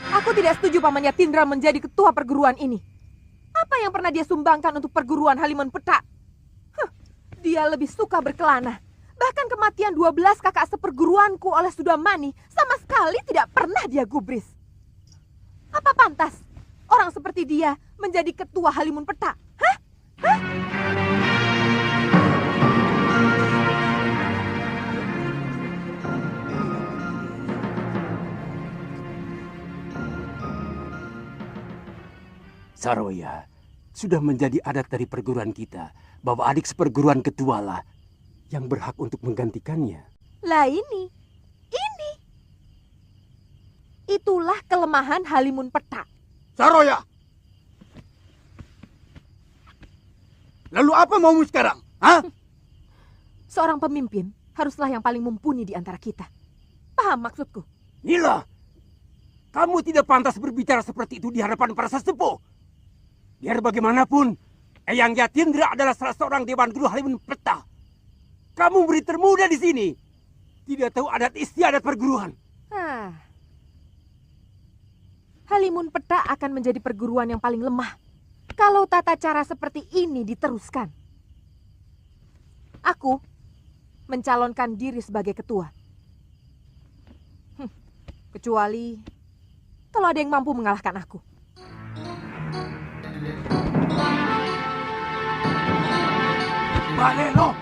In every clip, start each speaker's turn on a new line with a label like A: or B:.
A: Aku tidak setuju pamannya Tindra menjadi ketua perguruan ini. Apa yang pernah dia sumbangkan untuk perguruan Halimun Petak? Dia lebih suka berkelana. Bahkan kematian 12 kakak seperguruanku oleh Sudamani sama sekali tidak pernah dia gubris. Apa pantas orang seperti dia menjadi ketua Halimun Petak? Hah?
B: Saroya, sudah menjadi adat dari perguruan kita bahwa adik seperguruan ketua lah yang berhak untuk menggantikannya.
A: Lah ini. Itulah kelemahan Halimun Petak.
C: Saroya! Lalu apa maumu sekarang? Hah?
A: Seorang pemimpin haruslah yang paling mumpuni di antara kita. Paham maksudku?
B: Nila, kamu tidak pantas berbicara seperti itu di hadapan para sesepuh. Biar bagaimanapun, Eyang Yatindra adalah salah seorang dewan guru Halimun Petak. Kamu murid termuda di sini. Tidak tahu adat istiadat perguruan.
A: Halimun Petak akan menjadi perguruan yang paling lemah kalau tata cara seperti ini diteruskan. Aku mencalonkan diri sebagai ketua. Kecuali kalau ada yang mampu mengalahkan aku.
C: Balelo!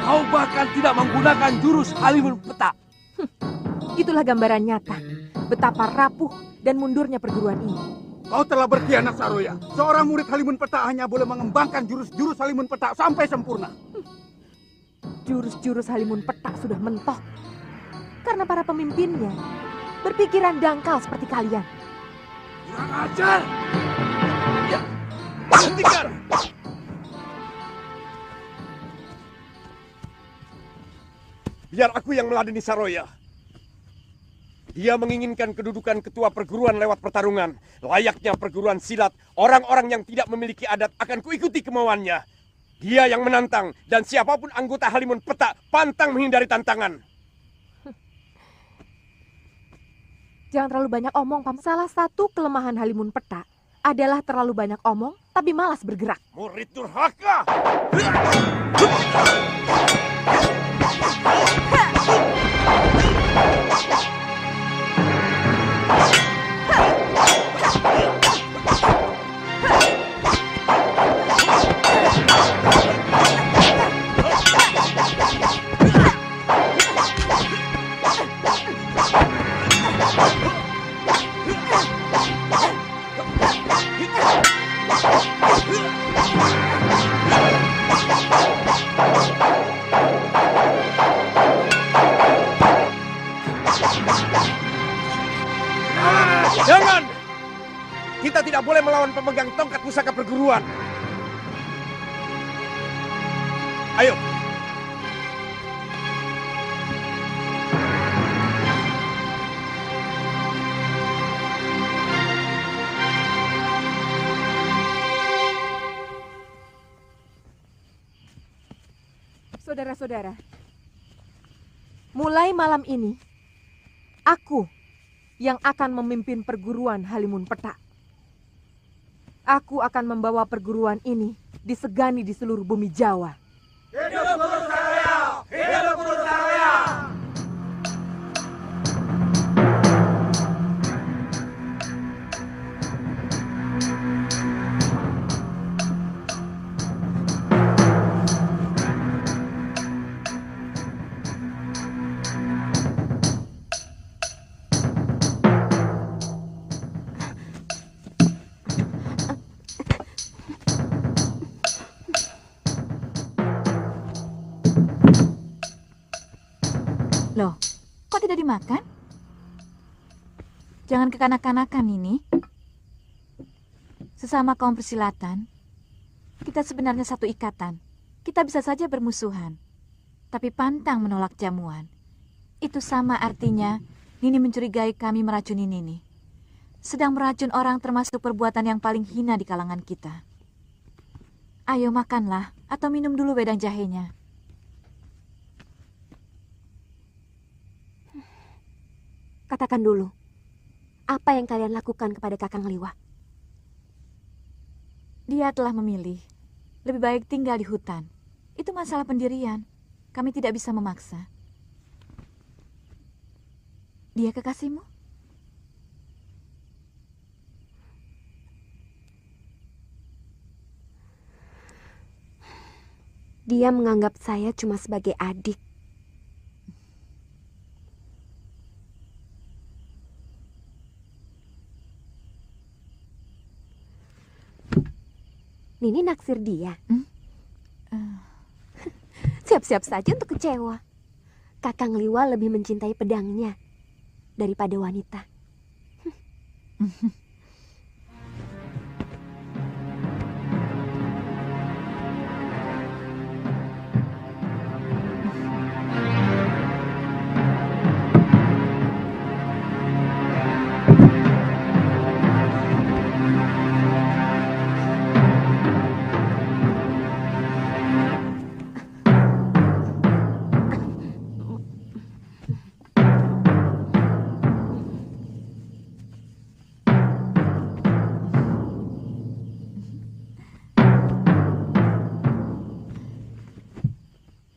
C: Kau bahkan tidak menggunakan jurus Halimun Petak.
A: Itulah gambaran nyata betapa rapuh dan mundurnya perguruan ini.
C: Kau telah berkhianat, Saroya. Seorang murid Halimun Petak hanya boleh mengembangkan jurus-jurus Halimun Petak sampai sempurna.
A: Jurus-jurus Halimun Petak sudah mentok karena para pemimpinnya berpikiran dangkal seperti kalian.
C: Kurang ajar! Ya, hentikan!
D: Biar aku yang meladeni Saroya. Dia menginginkan kedudukan ketua perguruan lewat pertarungan. Layaknya perguruan silat, orang-orang yang tidak memiliki adat akan kuikuti kemauannya. Dia yang menantang, dan siapapun anggota Halimun Petak pantang menghindari tantangan.
A: Jangan terlalu banyak omong, Pam. Salah satu kelemahan Halimun Petak adalah terlalu banyak omong, tapi malas bergerak.
D: Murid durhaka! Jangan! Kita tidak boleh melawan pemegang tongkat pusaka perguruan. Ayo.
A: Saudara-saudara, mulai malam ini, aku yang akan memimpin perguruan Halimun Petak. Aku akan membawa perguruan ini disegani di seluruh bumi Jawa.
C: Hidup Guru Saroya! Hidup Guru Saroya!
E: Loh, kok tidak dimakan? Jangan kekanak-kanakan ini. Sesama kaum persilatan, kita sebenarnya satu ikatan. Kita bisa saja bermusuhan, tapi pantang menolak jamuan. Itu sama artinya Nini mencurigai kami meracuni Nini. Sedang meracun orang termasuk perbuatan yang paling hina di kalangan kita. Ayo makanlah, atau minum dulu wedang jahenya.
F: Katakan dulu, apa yang kalian lakukan kepada Kakang Liwa?
E: Dia telah memilih, lebih baik tinggal di hutan. Itu masalah pendirian, kami tidak bisa memaksa. Dia kekasihmu?
F: Dia menganggap saya cuma sebagai adik. Nini naksir dia. Siap-siap saja untuk kecewa. Kakang Liwa lebih mencintai pedangnya daripada wanita.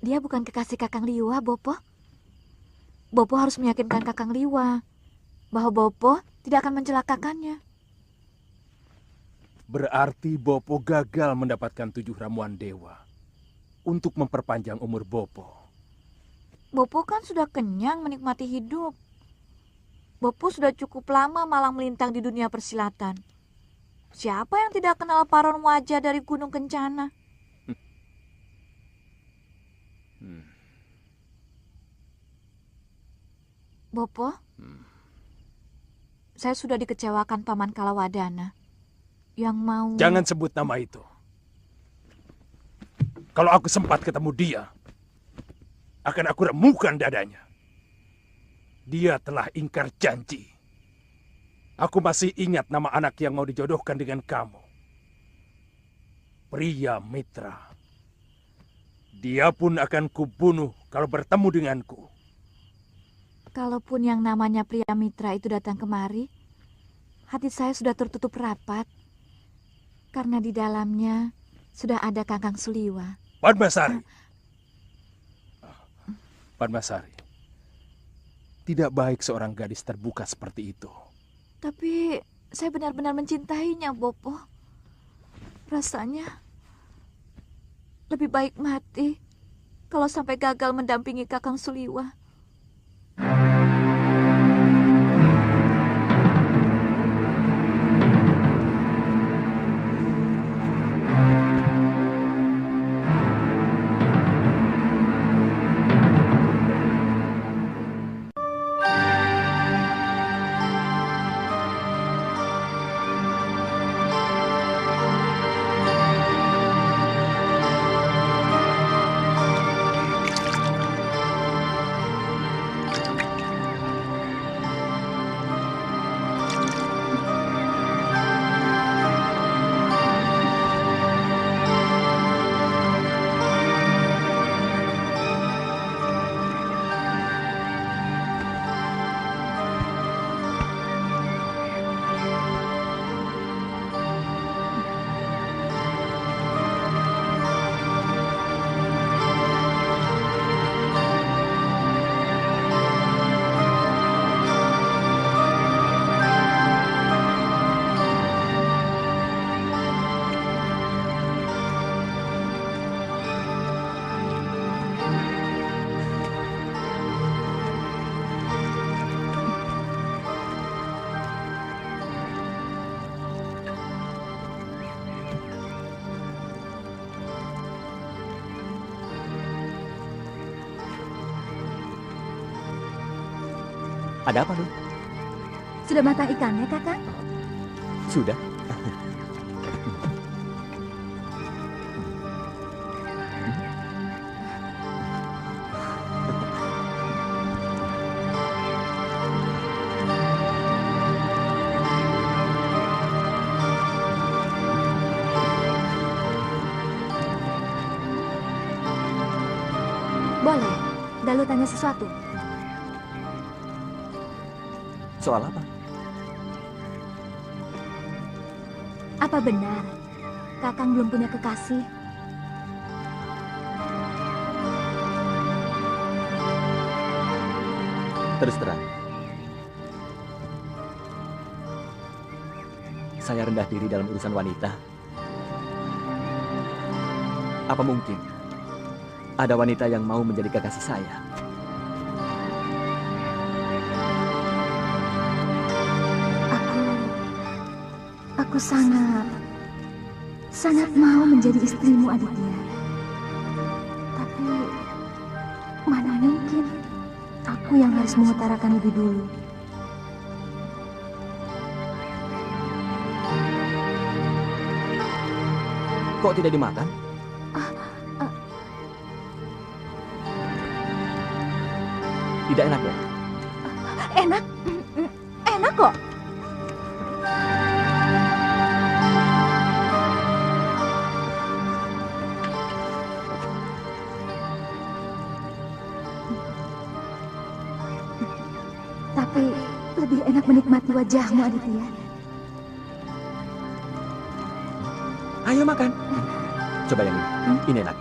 E: Dia bukan kekasih Kakang Liwa, Bopo. Bopo harus meyakinkan Kakang Liwa bahwa Bopo tidak akan mencelakakannya.
G: Berarti Bopo gagal mendapatkan 7 ramuan dewa untuk memperpanjang umur Bopo.
E: Bopo kan sudah kenyang menikmati hidup. Bopo sudah cukup lama malang melintang di dunia persilatan. Siapa yang tidak kenal paron wajah dari Gunung Kencana? Bopo, saya sudah dikecewakan Paman Kalawadana yang mau...
G: Jangan sebut nama itu. Kalau aku sempat ketemu dia, akan aku remukan dadanya. Dia telah ingkar janji. Aku masih ingat nama anak yang mau dijodohkan dengan kamu. Pria Mitra. Dia pun akan kubunuh kalau bertemu denganku.
E: Kalaupun yang namanya pria Mitra itu datang kemari, hati saya sudah tertutup rapat. Karena di dalamnya sudah ada Kakang Suliwa.
G: Padmasari. Padmasari. Tidak baik seorang gadis terbuka seperti itu.
E: Tapi saya benar-benar mencintainya, Bopo. Rasanya lebih baik mati kalau sampai gagal mendampingi Kakang Suliwa.
H: Ada apa, Nur?
E: Sudah matang ikannya, Kakang?
H: Sudah.
E: Boleh. Dalu tanya sesuatu.
H: Soal apa?
E: Apa benar Kakang belum punya kekasih?
H: Terus terang. Saya rendah diri dalam urusan wanita. Apa mungkin ada wanita yang mau menjadi kekasih saya?
E: Aku sangat mau menjadi istrimu, Aditya. Tapi mana mungkin aku yang harus mengutarakan lebih dulu.
H: Kok tidak dimakan? Tidak enak ya?
E: Enak, enak kok. Tapi lebih enak menikmati wajahmu, Aditya.
H: Ayo makan. Coba yang ini. Ini enak.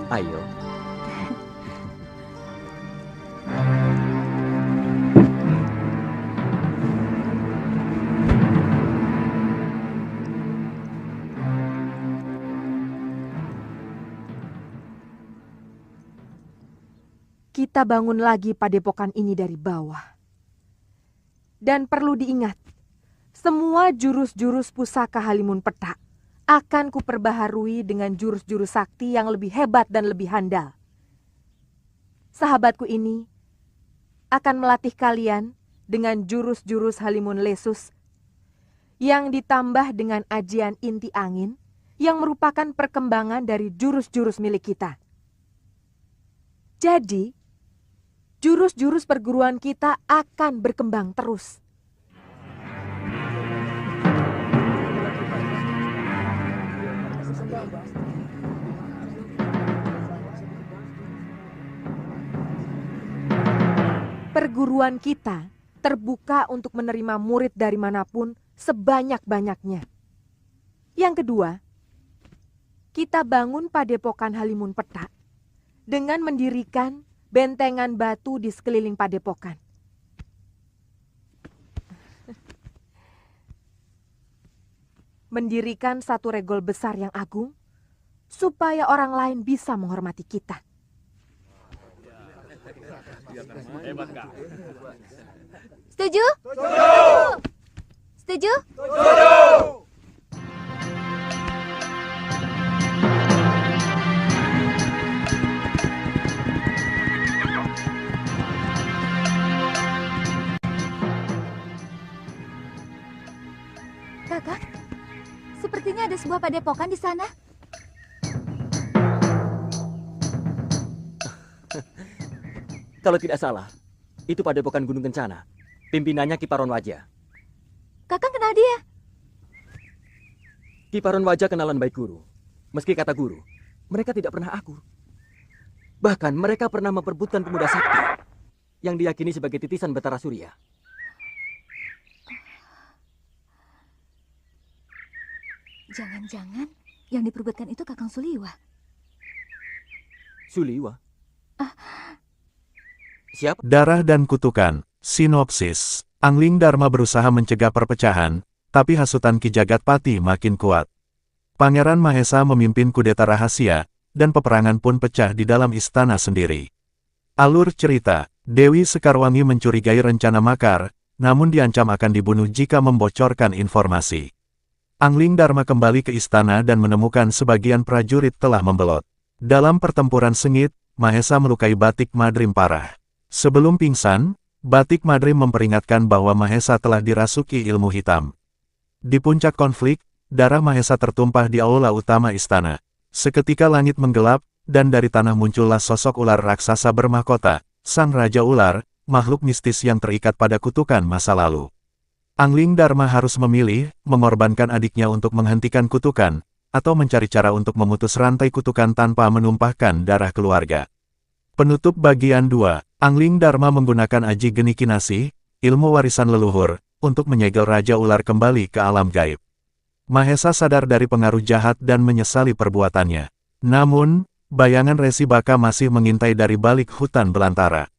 H: Ayo.
A: Kita bangun lagi padepokan ini dari bawah. Dan perlu diingat, semua jurus-jurus pusaka Halimun Petak akan kuperbaharui dengan jurus-jurus sakti yang lebih hebat dan lebih handal. Sahabatku ini akan melatih kalian dengan jurus-jurus Halimun Lesus yang ditambah dengan ajian inti angin yang merupakan perkembangan dari jurus-jurus milik kita. Jadi, jurus-jurus perguruan kita akan berkembang terus. Perguruan kita terbuka untuk menerima murid dari manapun sebanyak-banyaknya. Yang kedua, kita bangun padepokan Halimun Petak dengan mendirikan bentengan batu di sekeliling padepokan. Mendirikan satu regol besar yang agung supaya orang lain bisa menghormati kita.
E: Setuju? Setuju? Kakak, sepertinya ada sebuah padepokan di sana.
H: Kalau tidak salah, itu padepokan Gunung Kencana. Pimpinannya Kiparon Wajah.
E: Kakak kenal dia?
H: Kiparon Wajah kenalan baik guru. Meski kata guru, mereka tidak pernah akur. Bahkan mereka pernah memperebutkan pemuda sakti yang diyakini sebagai titisan Betara Surya.
E: Jangan-jangan yang diperebutkan itu Kakang Suliwa.
H: Suliwa? Siapa?
I: Darah dan kutukan. Sinopsis. Angling Dharma berusaha mencegah perpecahan, tapi hasutan Ki Jagatpati makin kuat. Pangeran Mahesa memimpin kudeta rahasia, dan peperangan pun pecah di dalam istana sendiri. Alur cerita, Dewi Sekarwangi mencurigai rencana makar, namun diancam akan dibunuh jika membocorkan informasi. Angling Dharma kembali ke istana dan menemukan sebagian prajurit telah membelot. Dalam pertempuran sengit, Mahesa melukai Batik Madrim parah. Sebelum pingsan, Batik Madrim memperingatkan bahwa Mahesa telah dirasuki ilmu hitam. Di puncak konflik, darah Mahesa tertumpah di aula utama istana. Seketika langit menggelap, dan dari tanah muncullah sosok ular raksasa bermahkota, sang Raja Ular, makhluk mistis yang terikat pada kutukan masa lalu. Angling Dharma harus memilih, mengorbankan adiknya untuk menghentikan kutukan, atau mencari cara untuk memutus rantai kutukan tanpa menumpahkan darah keluarga. Penutup bagian 2, Angling Dharma menggunakan Aji Geni Kinasih, ilmu warisan leluhur, untuk menyegel Raja Ular kembali ke alam gaib. Mahesa sadar dari pengaruh jahat dan menyesali perbuatannya. Namun, bayangan Resi Baka masih mengintai dari balik hutan belantara.